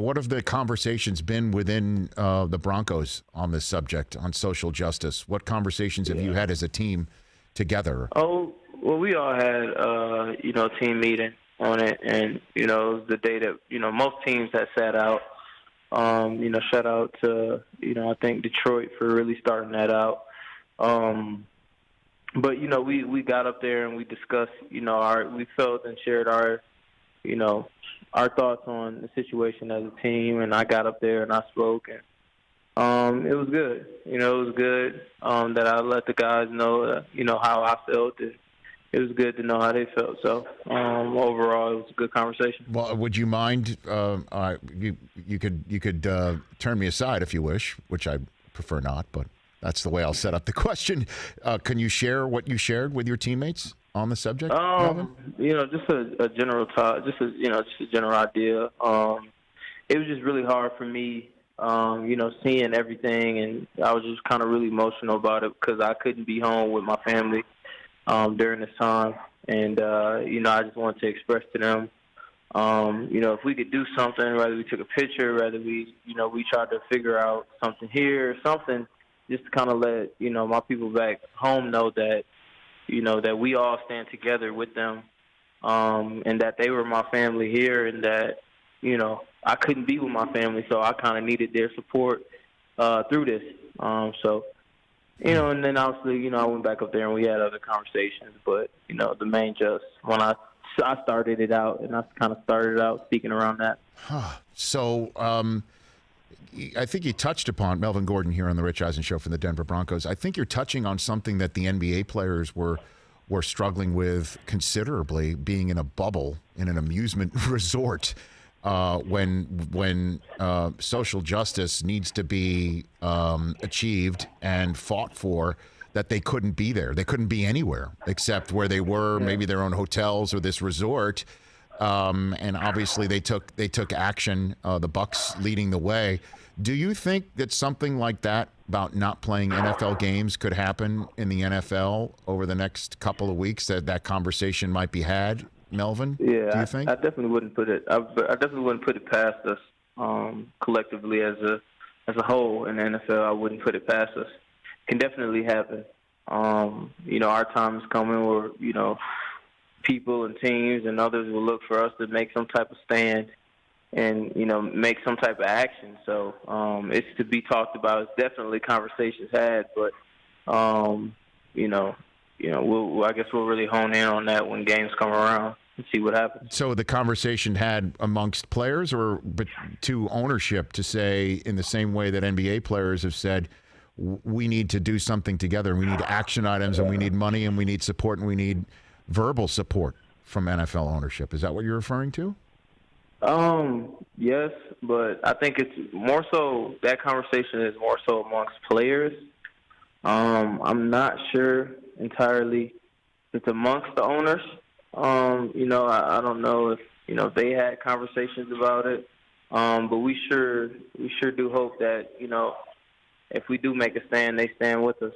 What have the conversations been within the Broncos on this subject, on social justice? What conversations have you had as a team together? Oh, well, we all had, a team meeting on it. And, it was the day that, most teams had sat out. Shout out to, I think Detroit for really starting that out. But, we got up there and we discussed, we felt and shared our thoughts on the situation as a team, and I got up there and I spoke, and it was good. It was good that I let the guys know, how I felt, and it was good to know how they felt. So overall, it was a good conversation. Well, would you mind? You could turn me aside if you wish, which I prefer not, but that's the way I'll set up the question. Can you share what you shared with your teammates on the subject, Melvin? Just a general talk, just a general idea. It was just really hard for me, seeing everything, and I was just kind of really emotional about it because I couldn't be home with my family during this time, and I just wanted to express to them, if we could do something, whether we took a picture, whether we tried to figure out something here, something, just to kind of let my people back home know that. That we all stand together with them, and that they were my family here, and that, I couldn't be with my family, so I kind of needed their support through this. And then obviously, I went back up there and we had other conversations, but, the main just, when I started it out, and I kind of started out speaking around that. So, I think you touched upon Melvin Gordon here on the Rich Eisen Show from the Denver Broncos. I think you're touching on something that the NBA players were struggling with considerably, being in a bubble in an amusement resort when social justice needs to be achieved and fought for. That they couldn't be there. They couldn't be anywhere except where they were, maybe their own hotels or this resort. And obviously they took action, the Bucks leading the way. Do you think that something like that about not playing NFL games could happen in the NFL over the next couple of weeks, that conversation might be had, Melvin? Yeah, do you think? I definitely wouldn't put it. I definitely wouldn't put it past us collectively as a whole in the NFL. I wouldn't put it past us. It can definitely happen. Our time is coming where people and teams and others will look for us to make some type of stand and, make some type of action. So it's to be talked about. It's definitely conversations had, but, I guess we'll really hone in on that when games come around and see what happens. So the conversation had amongst players or to ownership to say, in the same way that NBA players have said, we need to do something together. We need action items, and we need money, and we need support, and we need verbal support from NFL ownership. Is that what you're referring to? Yes, but I think it's more so, that conversation is more so amongst players. I'm not sure entirely it's amongst the owners. I don't know if they had conversations about it. But we sure do hope that, if we do make a stand, they stand with us.